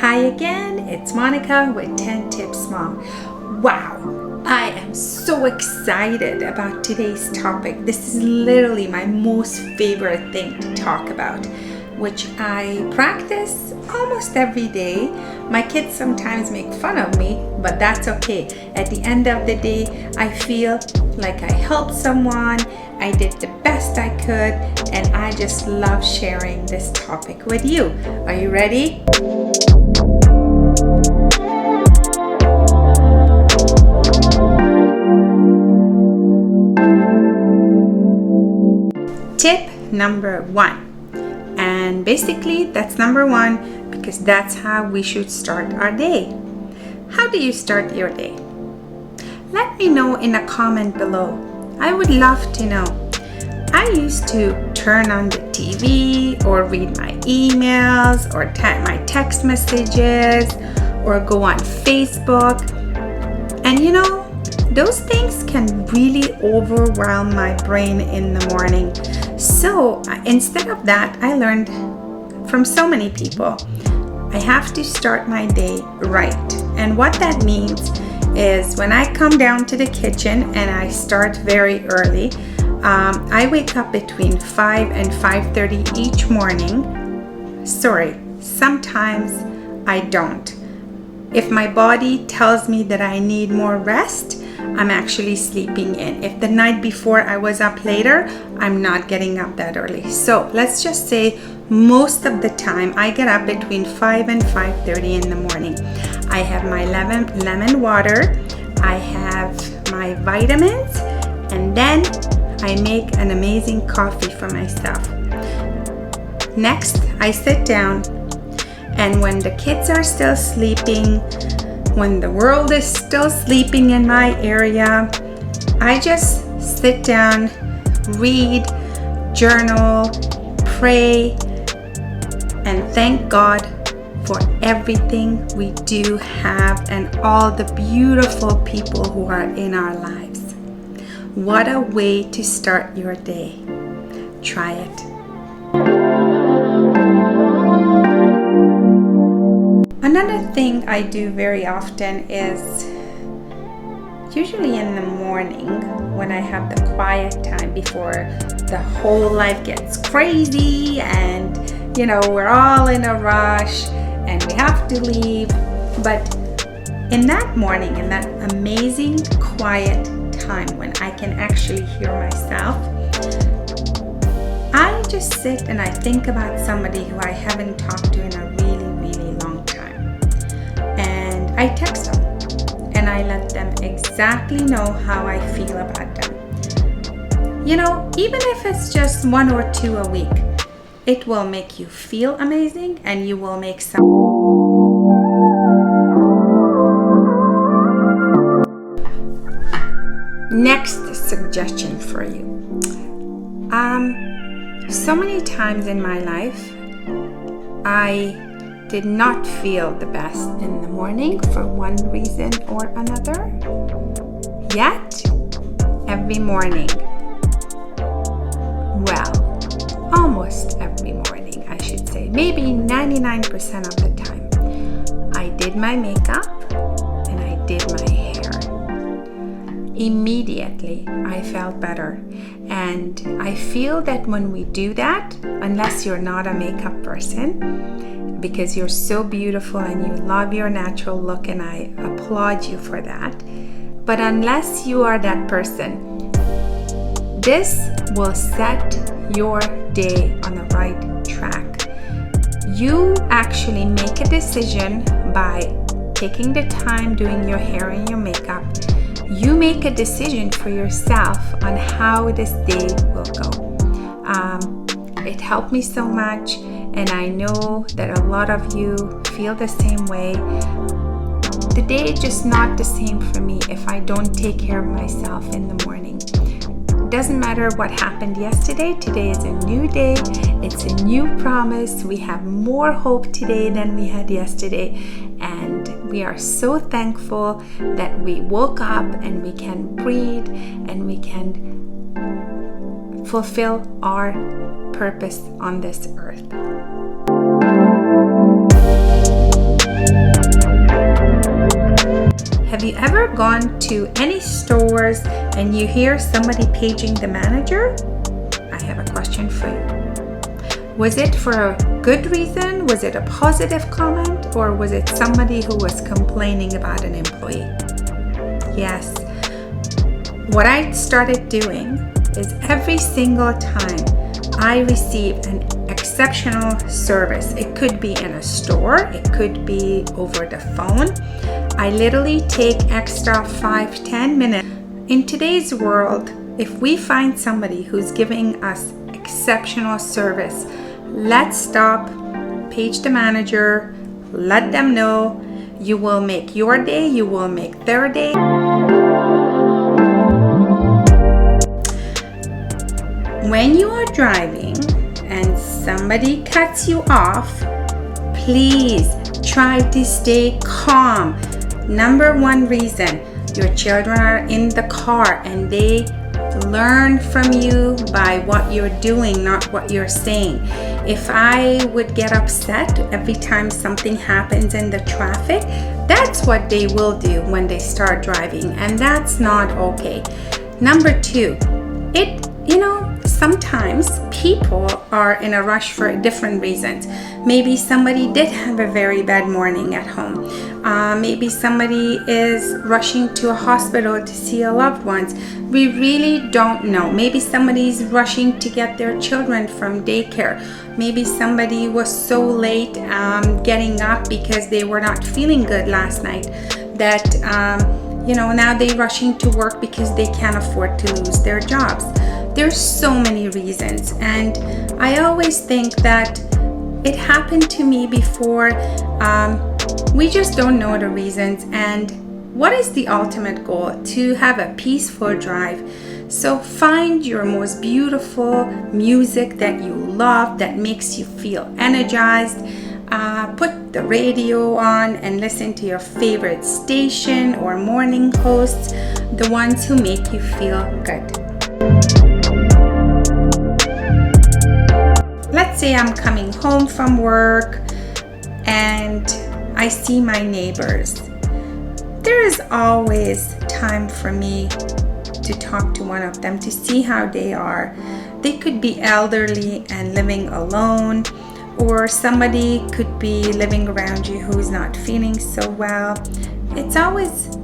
Hi again, it's Monica with 10 Tips Mom. Wow, I am so excited about today's topic. This is literally my most favorite thing to talk about, which I practice almost every day. My kids sometimes make fun of me, but that's okay. At the end of the day, I feel like I helped someone, I did the best I could, and I just love sharing this topic with you. Are you ready? Tip number 1. And basically that's number 1 because that's how we should start our day. How do you start your day? Let me know in a comment below. I would love to know. I used to turn on the TV or read my emails or my text messages or go on Facebook. And those things can really overwhelm my brain in the morning. So instead of that, I learned from so many people, I have to start my day right. And what that means is when I come down to the kitchen and I start very early, I wake up between 5 and 5:30 each morning. Sorry, sometimes I don't. If my body tells me that I need more rest, I'm actually sleeping in. If the night before I was up later, I'm not getting up that early. So let's just say most of the time I get up between 5 and 5:30 in the morning. I have my lemon water, I have my vitamins, and then I make an amazing coffee for myself. Next, I sit down, and when the kids are still sleeping, when the world is still sleeping in my area, I just sit down, read, journal, pray, and thank God for everything we do have and all the beautiful people who are in our lives. What a way to start your day. Try it. Another thing I do very often is usually in the morning when I have the quiet time before the whole life gets crazy and we're all in a rush and we have to leave. But in that morning, in that amazing quiet time when I can actually hear myself, I just sit and I think about somebody who I haven't talked to in a really, really long time. And I text them and I let them exactly know how I feel about them. Even if it's just 1 or 2 a week, it will make you feel amazing and you will make some. Next suggestion for you. So many times in my life, I did not feel the best in the morning for one reason or another. Yet, every morning, almost every morning, I should say, maybe 99% of the time, I did my makeup and I did my hair. Immediately, I felt better. And I feel that when we do that, unless you're not a makeup person, because you're so beautiful and you love your natural look, and I applaud you for that. But unless you are that person, this will set your day on the right track. You actually make a decision by taking the time doing your hair and your makeup. You make a decision for yourself on how this day will go. It helped me so much, and I know that a lot of you feel the same way. The day is just not the same for me if I don't take care of myself in the morning. It doesn't matter what happened yesterday. Today is a new day. It's a new promise. We have more hope today than we had yesterday. And we are so thankful that we woke up and we can breathe and we can fulfill our purpose on this earth. gone to any stores and you hear somebody paging the manager? I have a question for you. Was it for a good reason? Was it a positive comment? Or was it somebody who was complaining about an employee? Yes. What I started doing is every single time I receive an exceptional service, it could be in a store, it could be over the phone, I literally take extra 5-10 minutes. In today's world, if we find somebody who's giving us exceptional service, let's stop, page the manager, let them know. You will make your day, you will make their day. When you are driving and somebody cuts you off, please try to stay calm. Number one reason, your children are in the car and they learn from you by what you're doing, not what you're saying. If I would get upset every time something happens in the traffic, that's what they will do when they start driving, and that's not okay. Number two, sometimes people are in a rush for different reasons. Maybe somebody did have a very bad morning at home. Maybe somebody is rushing to a hospital to see a loved ones. We really don't know. Maybe somebody's rushing to get their children from daycare. Maybe somebody was so late getting up because they were not feeling good last night that now they're rushing to work because they can't afford to lose their jobs. There's so many reasons, and I always think that it happened to me before. We just don't know the reasons. And what is the ultimate goal? To have a peaceful drive. So find your most beautiful music that you love, that makes you feel energized. Put the radio on and listen to your favorite station or morning hosts, the ones who make you feel good. Let's say I'm coming home from work and I see my neighbors. There is always time for me to talk to one of them to see how they are. They could be elderly and living alone, or somebody could be living around you who's not feeling so well. It's always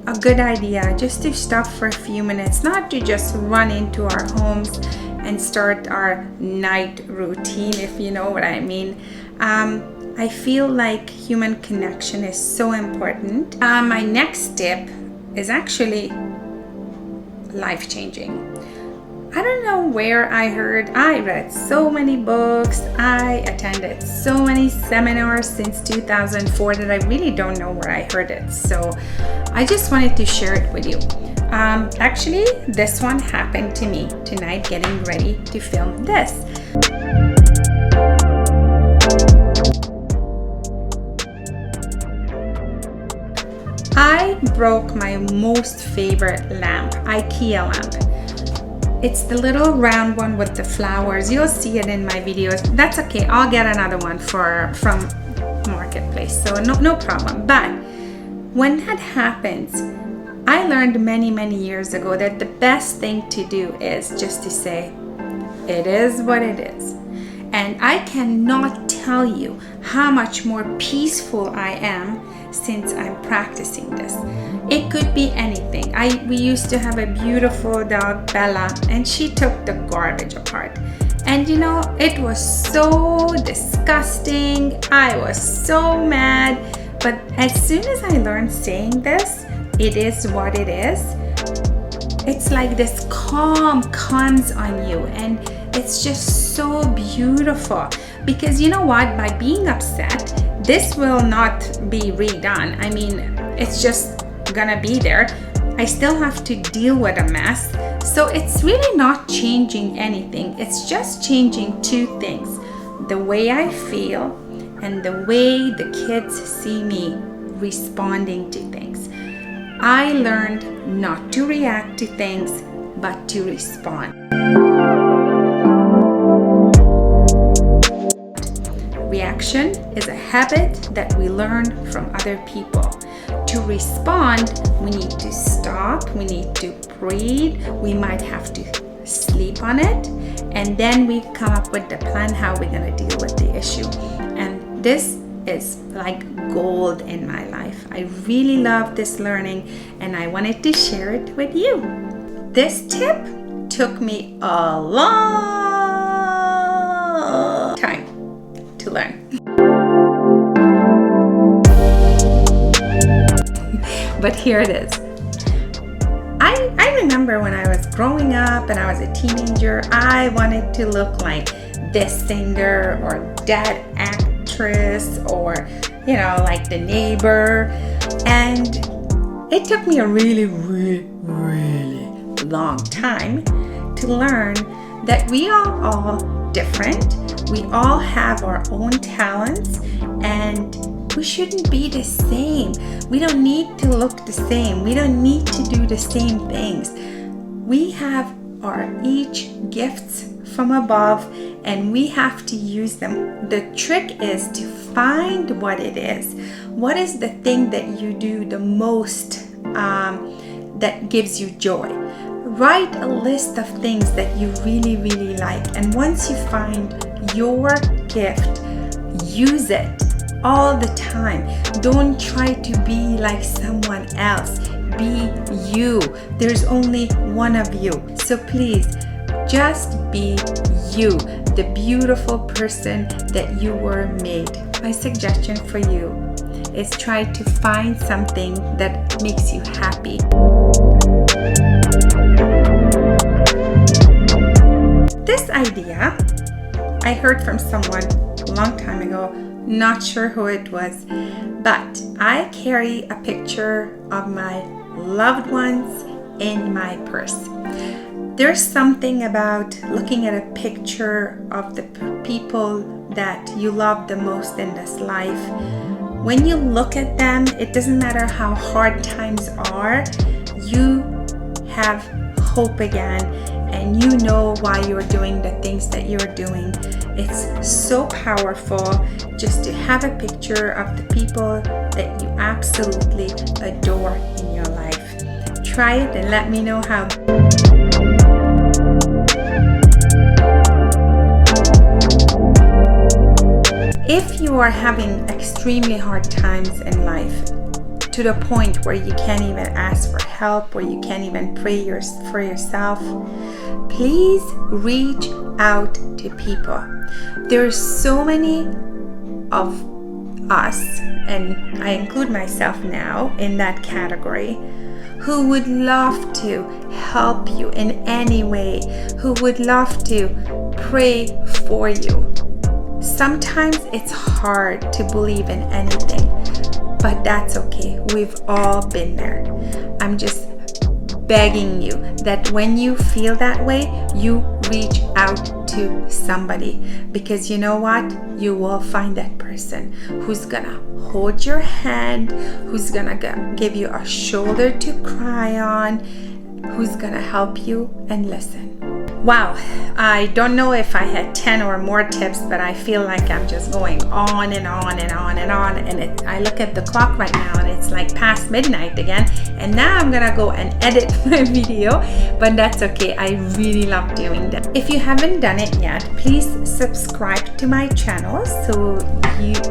a good idea just to stop for a few minutes, not to just run into our homes and start our night routine, if you know what I mean. I feel like human connection is so important. My next tip is actually life-changing. I don't know where I read so many books, I attended so many seminars since 2004 that I really don't know where I heard it. So I just wanted to share it with you. Actually, this one happened to me tonight getting ready to film this. I broke my most favorite lamp, IKEA lamp. It's the little round one with the flowers. You'll see it in my videos. That's okay. I'll get another one from Marketplace. So no problem. But when that happens, I learned many years ago that the best thing to do is just to say, it is what it is. And I cannot tell you how much more peaceful I am since I'm practicing this. It could be anything. We used to have a beautiful dog, Bella, and she took the garbage apart. And it was so disgusting. I was so mad. But as soon as I learned saying this, it is what it is, it's like this calm comes on you, and it's just so beautiful. Because you know what? By being upset, this will not be redone. I mean, it's just gonna be there. I still have to deal with a mess. So it's really not changing anything. It's just changing two things: the way I feel and the way the kids see me responding to things. I learned not to react to things, but to respond. Reaction is a habit that we learn from other people. To respond, we need to stop, we need to breathe, we might have to sleep on it, and then we come up with the plan how we're going to deal with the issue. And this is like gold in my life. I really love this learning and I wanted to share it with you. This tip took me a long time to learn. But here it is. I remember when I was growing up and I was a teenager, I wanted to look like this singer or that actress or, you know, like the neighbor. And it took me a really long time to learn that we are all different. We all have our own talents and we shouldn't be the same. We don't need to look the same. We don't need to do the same things. We have our each gifts from above and we have to use them. The trick is to find what it is. What is the thing that you do the most that gives you joy? Write a list of things that you really like, and once you find your gift, use it all the time. Don't try to be like someone else. Be you. There's only one of you. So please, just be you, the beautiful person that you were made. My suggestion for you is try to find something that makes you happy. This idea I heard from someone a long time ago, not sure who it was, but I carry a picture of my loved ones in my purse. There's something about looking at a picture of the people that you love the most in this life. When you look at them, it doesn't matter how hard times are, you have hope again and you know why you're doing the things that you're doing. It's so powerful just to have a picture of the people that you absolutely adore in your life. Try it and let me know how. If you are having extremely hard times in life, to the point where you can't even ask for help, or you can't even pray for yourself, please reach out to people. There's so many of us, and I include myself now in that category, who would love to help you in any way, who would love to pray for you. Sometimes it's hard to believe in anything, but that's okay. We've all been there. I'm just begging you that when you feel that way, you reach out to somebody, because you know what? You will find that person who's gonna hold your hand, who's gonna give you a shoulder to cry on, who's gonna help you and listen. Wow, I don't know if I had 10 or more tips, but I feel like I'm just going on and on and on and on. And I look at the clock right now and it's like past midnight again. And now I'm gonna go and edit my video, but that's okay. I really love doing that. If you haven't done it yet, please subscribe to my channel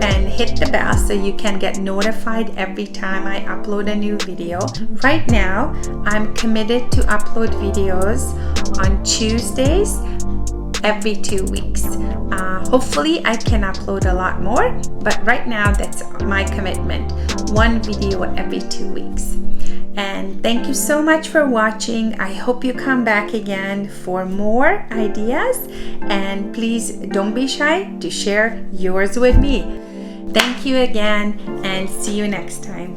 and hit the bell so you can get notified every time I upload a new video. Right now, I'm committed to upload videos on Tuesdays every 2 weeks. Hopefully I can upload a lot more, but right now that's my commitment. One video every 2 weeks. And thank you so much for watching. I hope you come back again for more ideas, and please don't be shy to share yours with me. Thank you again and see you next time.